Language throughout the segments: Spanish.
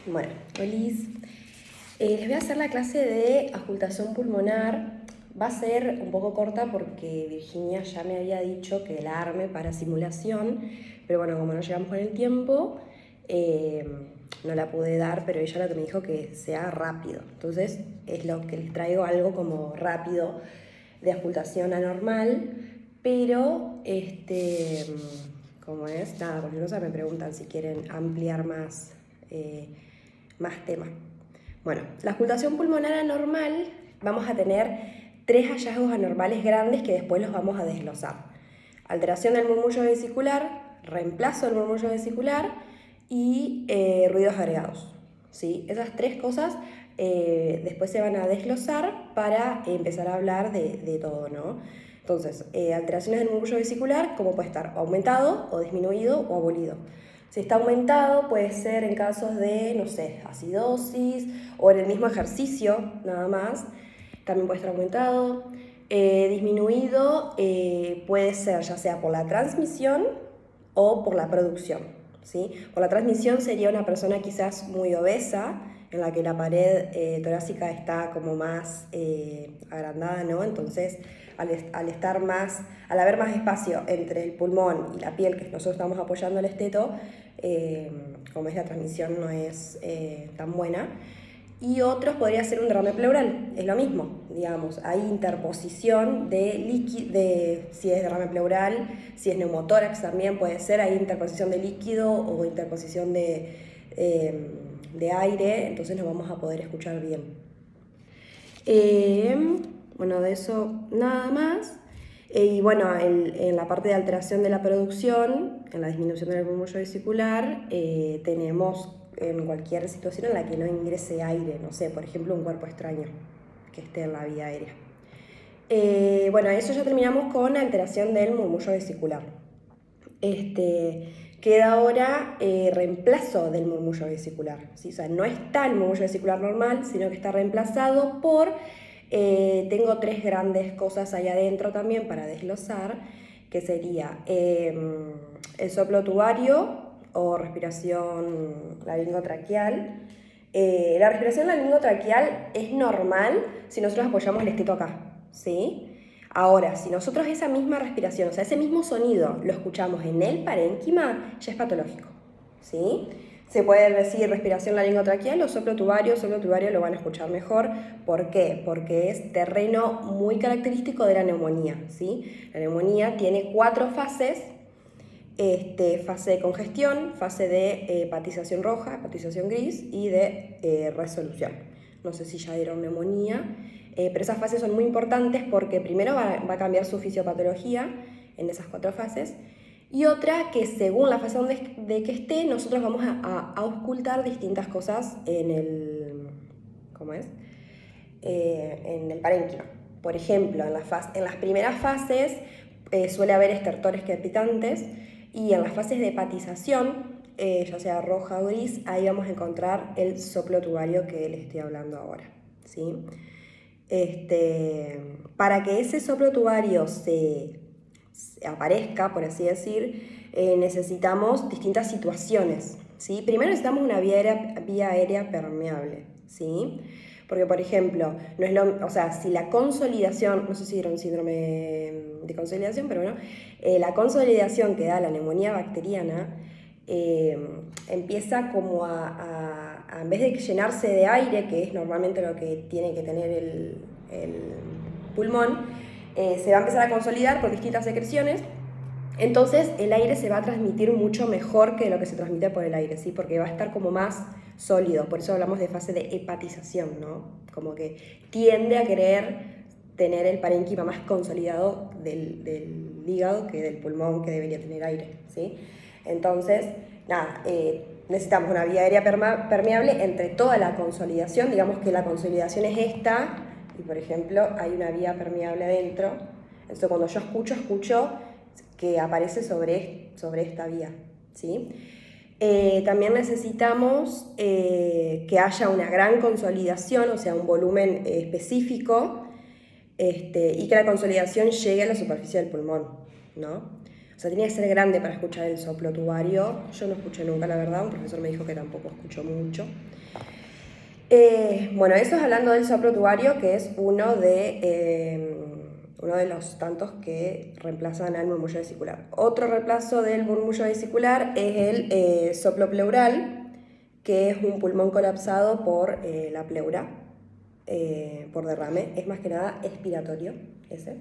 Bueno, Olis, les voy a hacer la clase de auscultación pulmonar. Va a ser un poco corta porque Virginia ya me había dicho que la arme para simulación, pero bueno, como no llegamos con el tiempo, no la pude dar, pero ella lo que me dijo que sea rápido. Entonces es lo que les traigo, algo como rápido de auscultación anormal, pero como es, nada, cualquier cosa me preguntan si quieren ampliar más temas. Bueno, la auscultación pulmonar anormal, vamos a tener 3 hallazgos anormales grandes que después los vamos a desglosar. Alteración del murmullo vesicular, reemplazo del murmullo vesicular y ruidos agregados. ¿Sí? Esas 3 cosas después se van a desglosar para empezar a hablar de todo, ¿no? Entonces, alteraciones del murmullo vesicular, como puede estar aumentado o disminuido o abolido. Si está aumentado, puede ser en casos de, no sé, acidosis o en el mismo ejercicio, nada más. También puede estar aumentado. Disminuido puede ser ya sea por la transmisión o por la producción, ¿sí? Por la transmisión sería una persona quizás muy obesa, en la que la pared torácica está como más agrandada, ¿no? Entonces, al haber más espacio entre el pulmón y la piel que nosotros estamos apoyando el esteto, como es la transmisión no es tan buena. Y otros podría ser un derrame pleural, es lo mismo, digamos, hay interposición de líquido, si es derrame pleural, si es neumotórax también puede ser, hay interposición de líquido o interposición de aire, entonces nos vamos a poder escuchar bien. Bueno, de eso nada más. Y bueno, en la parte de alteración de la producción, en la disminución del murmullo vesicular, tenemos en cualquier situación en la que no ingrese aire, no sé, por ejemplo, un cuerpo extraño que esté en la vía aérea. Bueno, eso ya terminamos con alteración del murmullo vesicular. Queda ahora reemplazo del murmullo vesicular, ¿sí? O sea, no está el murmullo vesicular normal, sino que está reemplazado por, tengo 3 grandes cosas ahí adentro también para desglosar, que sería el soplo tubario o respiración laringotraqueal. La respiración laringotraqueal es normal si nosotros apoyamos el esteto acá, ¿sí? Ahora, si nosotros esa misma respiración, o sea, ese mismo sonido lo escuchamos en el parénquima, ya es patológico, ¿sí? Se puede decir respiración laringotraqueal o soplo tubario lo van a escuchar mejor. ¿Por qué? Porque es terreno muy característico de la neumonía, ¿sí? La neumonía tiene 4 fases, fase de congestión, fase de hepatización roja, hepatización gris y de resolución. No sé si ya dieron neumonía, pero esas fases son muy importantes porque primero va a cambiar su fisiopatología en esas 4 fases y otra que según la fase de que esté nosotros vamos a auscultar distintas cosas en el, ¿cómo es? En el parénquima. Por ejemplo, en las primeras fases suele haber estertores crepitantes y en las fases de hepatización, ya sea roja o gris, ahí vamos a encontrar el soplo tubario que les estoy hablando ahora, ¿sí? Para que ese soplo tubario se aparezca, por así decir, necesitamos distintas situaciones, ¿sí? Primero necesitamos una vía aérea permeable, ¿sí? Porque, por ejemplo, no es o sea, si la consolidación, no sé si dieron síndrome de consolidación, pero bueno, la consolidación que da la neumonía bacteriana empieza como en vez de llenarse de aire, que es normalmente lo que tiene que tener el pulmón, se va a empezar a consolidar por distintas secreciones. Entonces el aire se va a transmitir mucho mejor que lo que se transmite por el aire, ¿sí? Porque va a estar como más sólido, por eso hablamos de fase de hepatización, ¿no? Como que tiende a querer tener el parénquima más consolidado del hígado que del pulmón, que debería tener aire, ¿sí? Entonces, nada, necesitamos una vía aérea permeable entre toda la consolidación, digamos que la consolidación es esta, y por ejemplo hay una vía permeable adentro, entonces cuando yo escucho que aparece sobre esta vía, ¿sí? También necesitamos que haya una gran consolidación, o sea, un volumen específico, y que la consolidación llegue a la superficie del pulmón, ¿no? O sea, tenía que ser grande para escuchar el soplo tubario. Yo no escuché nunca, la verdad, un profesor me dijo que tampoco escuchó mucho. Bueno, eso es hablando del soplo tubario, que es uno de los tantos que reemplazan al murmullo vesicular. Otro reemplazo del murmullo vesicular es el soplo pleural, que es un pulmón colapsado por la pleura, por derrame. Es más que nada expiratorio ese.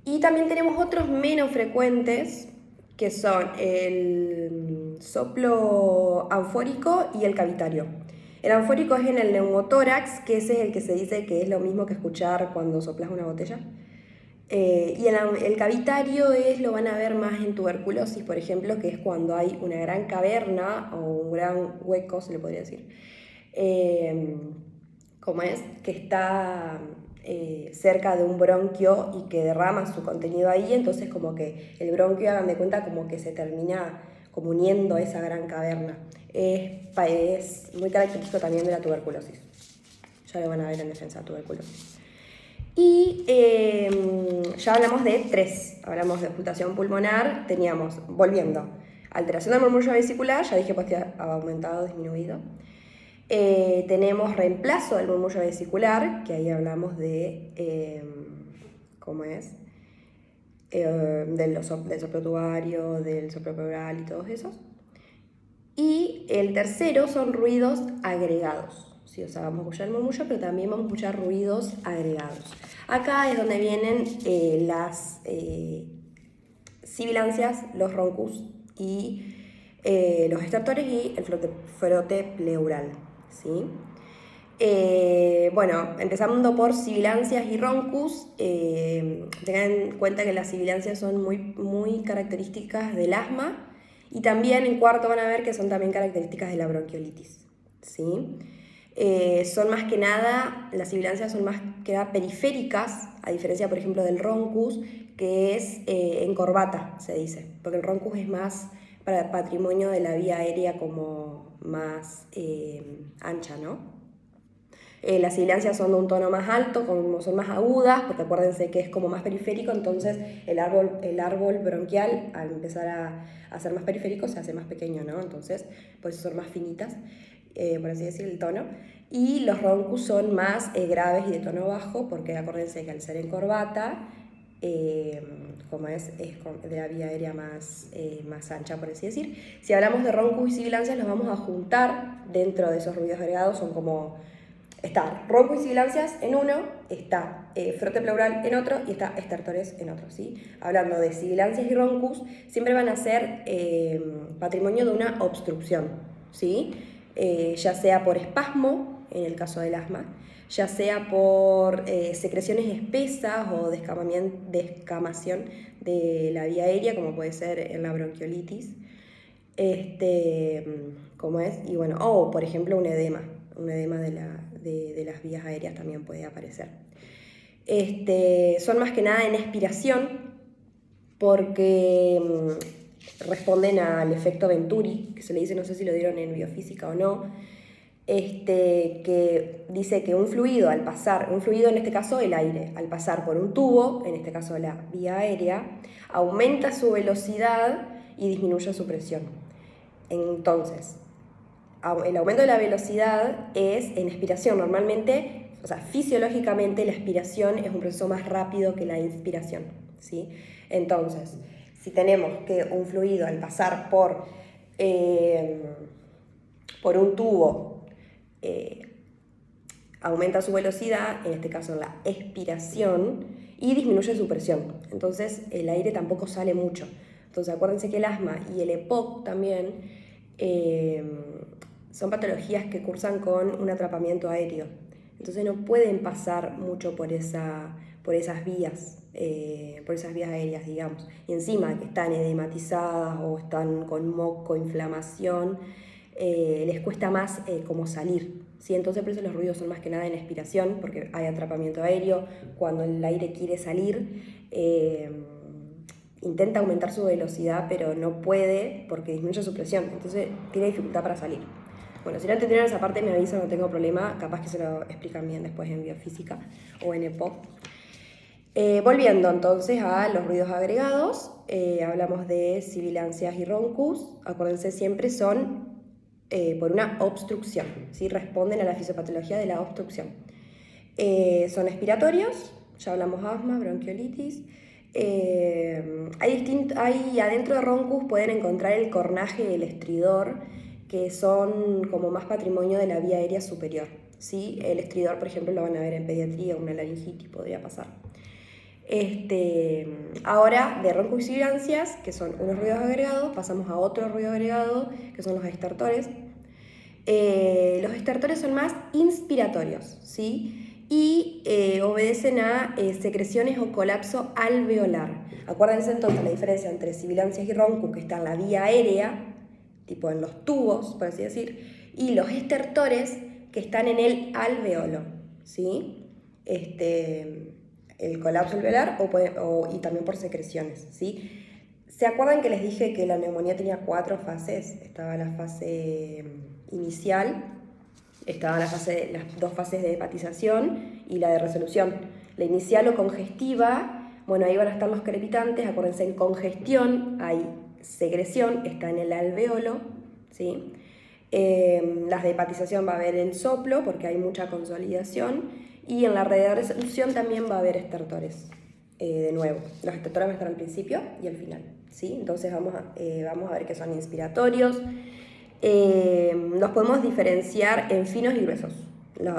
Y también tenemos otros menos frecuentes, que son el soplo anfórico y el cavitario. El anfórico es en el neumotórax, que ese es el que se dice que es lo mismo que escuchar cuando soplas una botella. Y el cavitario lo van a ver más en tuberculosis, por ejemplo, que es cuando hay una gran caverna o un gran hueco, se le podría decir, como es, que está cerca de un bronquio y que derrama su contenido ahí, entonces como que el bronquio, hagan de cuenta, como que se termina como uniendo a esa gran caverna. Es muy característico también de la tuberculosis. Ya lo van a ver en defensa de tuberculosis. Y ya hablamos de 3, hablamos de ocultación pulmonar, teníamos, volviendo, alteración del murmullo vesicular, ya dije pues que ha aumentado, disminuido. Tenemos reemplazo del murmullo vesicular, que ahí hablamos de, ¿cómo es? Del soplo tubario, del soplo pleural y todos esos. Y el tercero son ruidos agregados. Sí, o sea, vamos a escuchar el murmullo, pero también vamos a escuchar ruidos agregados. Acá es donde vienen las sibilancias, los roncus y los estertores y el frote pleural, ¿sí? Bueno, empezando por sibilancias y roncus, tengan en cuenta que las sibilancias son muy características del asma y también en cuarto van a ver que son también características de la bronquiolitis, ¿sí? Son más que nada, las sibilancias son más que nada periféricas, a diferencia, por ejemplo, del roncus, que es en corbata, se dice, porque el roncus es más para patrimonio de la vía aérea como más ancha, ¿no? Las sibilancias son de un tono más alto, como son más agudas, porque acuérdense que es como más periférico, entonces el árbol bronquial, al empezar a ser más periférico, se hace más pequeño, ¿no? Entonces, por eso son más finitas, por así decir, el tono. Y los roncus son más graves y de tono bajo, porque acuérdense que al ser en corbata, como es de la vía aérea más ancha, por así decir. Si hablamos de roncus y sibilancias, los vamos a juntar dentro de esos ruidos agregados, son como... Está roncus y sibilancias en uno, está frote pleural en otro y está estertores en otro, ¿sí? Hablando de sibilancias y roncus, siempre van a ser patrimonio de una obstrucción, ¿sí? Ya sea por espasmo, en el caso del asma, ya sea por secreciones espesas o descamación de la vía aérea, como puede ser en la bronquiolitis, como es, y bueno, o por ejemplo un edema de las vías aéreas también puede aparecer. Son más que nada en expiración porque responden al efecto Venturi, que se le dice, no sé si lo dieron en biofísica o no, que dice que un fluido en este caso el aire, al pasar por un tubo, en este caso la vía aérea, aumenta su velocidad y disminuye su presión. Entonces, el aumento de la velocidad es en expiración. Normalmente, o sea, fisiológicamente la expiración es un proceso más rápido que la inspiración, ¿sí? Entonces, si tenemos que un fluido al pasar por un tubo aumenta su velocidad, en este caso la expiración, y disminuye su presión. Entonces, el aire tampoco sale mucho. Entonces, acuérdense que el asma y el EPOC también son patologías que cursan con un atrapamiento aéreo. Entonces no pueden pasar mucho por esas vías aéreas, digamos. Y encima que están edematizadas o están con moco, inflamación, les cuesta más como salir, ¿sí? Entonces por eso los ruidos son más que nada en expiración, porque hay atrapamiento aéreo. Cuando el aire quiere salir, intenta aumentar su velocidad, pero no puede porque disminuye su presión, entonces tiene dificultad para salir. Bueno, si no entendieron esa parte me avisan, no tengo problema, capaz que se lo explican bien después en biofísica o en EPOC. Volviendo entonces a los ruidos agregados, hablamos de sibilancias y roncus. Acuérdense, siempre son por una obstrucción, ¿sí? Responden a la fisiopatología de la obstrucción. Son expiratorios, ya hablamos asma, bronquiolitis. Hay adentro de roncus pueden encontrar el cornaje y el estridor, que son como más patrimonio de la vía aérea superior, ¿sí? El estridor, por ejemplo, lo van a ver en pediatría, una laringitis podría pasar. Ahora, de roncus y sibilancias, que son unos ruidos agregados, pasamos a otro ruido agregado, que son los estertores. Los estertores son más inspiratorios, ¿sí? Y obedecen a secreciones o colapso alveolar. Acuérdense entonces la diferencia entre sibilancias y roncus, que está en la vía aérea, tipo en los tubos, por así decir, y los estertores, que están en el alveolo, ¿sí? El colapso alveolar y también por secreciones, ¿sí? ¿Se acuerdan que les dije que la neumonía tenía 4 fases? Estaba la fase inicial, estaban las 2 fases de hepatización y la de resolución. La inicial o congestiva, bueno, ahí van a estar los crepitantes. Acuérdense, en congestión hay secreción, está en el alveolo, ¿sí? Las de hepatización va a haber el soplo porque hay mucha consolidación, y en la red de resolución también va a haber estertores. De nuevo, los estertores van a estar al principio y al final, ¿sí? Entonces vamos a ver que son inspiratorios. Los podemos diferenciar en finos y gruesos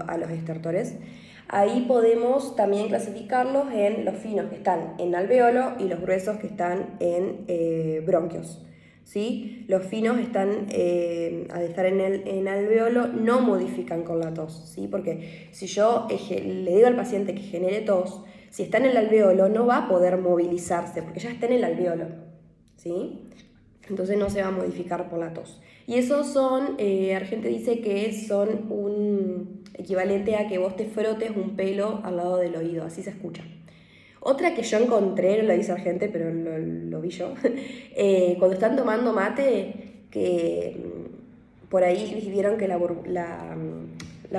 a los estertores. Ahí podemos también clasificarlos en los finos, que están en alveolo, y los gruesos, que están en bronquios, ¿sí? Los finos están, al estar en alveolo, no modifican con la tos, ¿sí? Porque si yo le digo al paciente que genere tos, si está en el alveolo no va a poder movilizarse porque ya está en el alveolo, ¿sí? Entonces no se va a modificar por la tos. Y esos son, Argente dice que son un equivalente a que vos te frotes un pelo al lado del oído, así se escucha. Otra que yo encontré, no lo dice Argente, pero lo vi yo, cuando están tomando mate, que por ahí vieron que la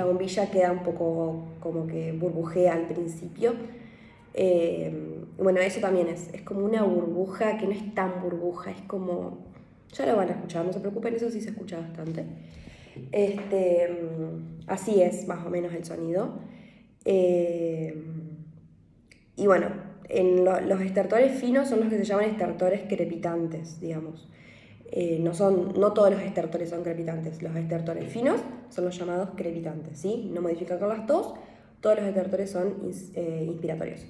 bombilla queda un poco como que burbujea al principio. Bueno, eso también es como una burbuja que no es tan burbuja, es como... Ya lo van a escuchar, no se preocupen, eso sí se escucha bastante. Así es más o menos el sonido. Y bueno, los estertores finos son los que se llaman estertores crepitantes, digamos. No todos los estertores son crepitantes. Los estertores finos son los llamados crepitantes, ¿sí? No modifican con las tos, todos los estertores son inspiratorios.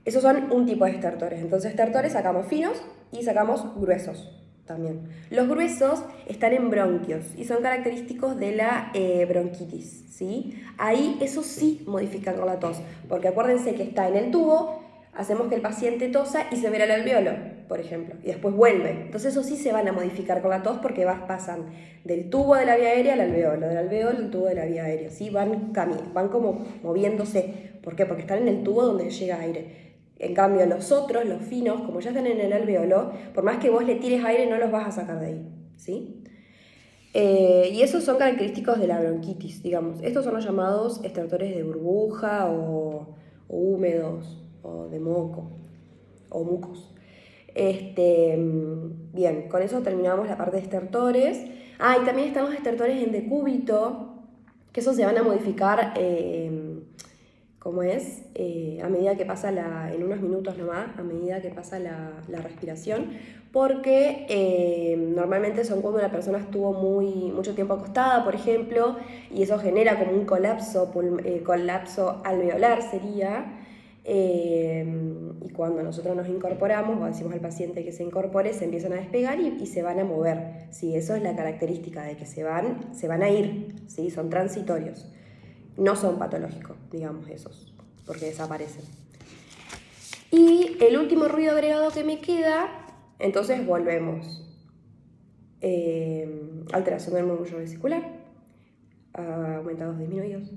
Esos son un tipo de estertores. Entonces, estertores sacamos finos y sacamos gruesos también. Los gruesos están en bronquios y son característicos de la bronquitis, ¿sí? Ahí eso sí modifican con la tos, porque acuérdense que está en el tubo, hacemos que el paciente tosa y se ve al alveolo, por ejemplo, y después vuelve. Entonces eso sí se van a modificar con la tos porque pasan del tubo de la vía aérea al alveolo, del alveolo al tubo de la vía aérea, ¿sí? Van como moviéndose. ¿Por qué? Porque están en el tubo donde llega aire. En cambio, los otros, los finos, como ya están en el alveolo, por más que vos le tires aire, no los vas a sacar de ahí, ¿sí? Y esos son característicos de la bronquitis, digamos. Estos son los llamados estertores de burbuja o húmedos, o de moco, o mucos. Bien, con eso terminamos la parte de estertores. Y también están los estertores en decúbito, que esos se van a modificar... ¿cómo es? A medida que pasa en unos minutos nomás, a medida que pasa la respiración, porque normalmente son cuando una persona estuvo mucho tiempo acostada, por ejemplo, y eso genera como un colapso alveolar sería, y cuando nosotros nos incorporamos o decimos al paciente que se incorpore, se empiezan a despegar y se van a mover, ¿sí? Eso es la característica de que se van a ir, ¿sí? Son transitorios. No son patológicos, digamos, esos, porque desaparecen. Y el último ruido agregado que me queda, entonces volvemos. Alteración del murmullo vesicular, aumentados, disminuidos.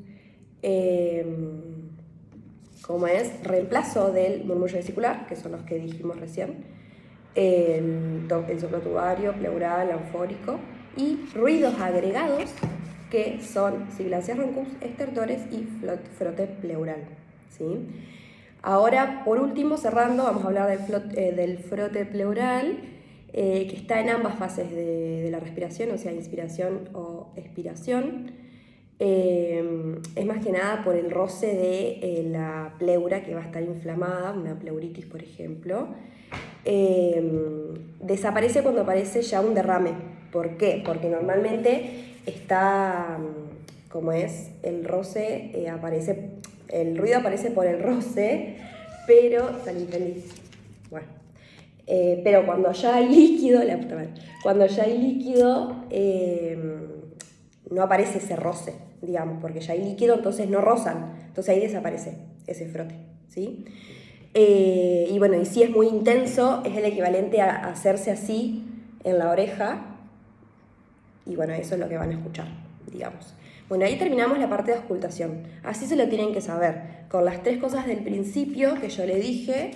Como es reemplazo del murmullo vesicular, que son los que dijimos recién, el soplo tubario, pleural, anfórico, y ruidos agregados, que son sibilancias roncus, estertores y frote pleural, ¿sí? Ahora, por último, cerrando, vamos a hablar del frote pleural, que está en ambas fases de la respiración, o sea, inspiración o expiración. Es más que nada por el roce de la pleura que va a estar inflamada, una pleuritis, por ejemplo. Desaparece cuando aparece ya un derrame. ¿Por qué? Porque normalmente está, como es, el roce aparece, el ruido aparece por el roce, pero salí feliz. Bueno, pero cuando ya hay líquido, cuando ya hay líquido, no aparece ese roce, digamos, porque ya hay líquido, entonces no rozan, entonces ahí desaparece ese frote, ¿sí? Y bueno, y si es muy intenso, es el equivalente a hacerse así en la oreja, y bueno, eso es lo que van a escuchar, digamos. Bueno, ahí terminamos la parte de auscultación. Así se lo tienen que saber, con las 3 cosas del principio que yo le dije,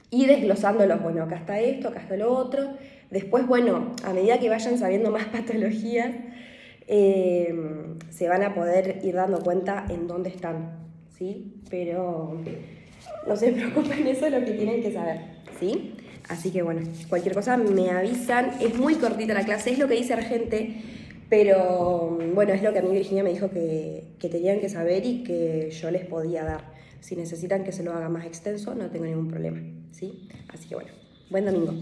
y desglosándolos, bueno, acá está esto, acá está lo otro. Después, bueno, a medida que vayan sabiendo más patologías, se van a poder ir dando cuenta en dónde están, ¿sí? Pero no se preocupen, eso es lo que tienen que saber, ¿sí? Así que bueno, cualquier cosa me avisan. Es muy cortita la clase, es lo que dice Argente, pero bueno, es lo que a mí Virginia me dijo que tenían que saber y que yo les podía dar. Si necesitan que se lo haga más extenso, no tengo ningún problema, ¿sí? Así que bueno, buen domingo.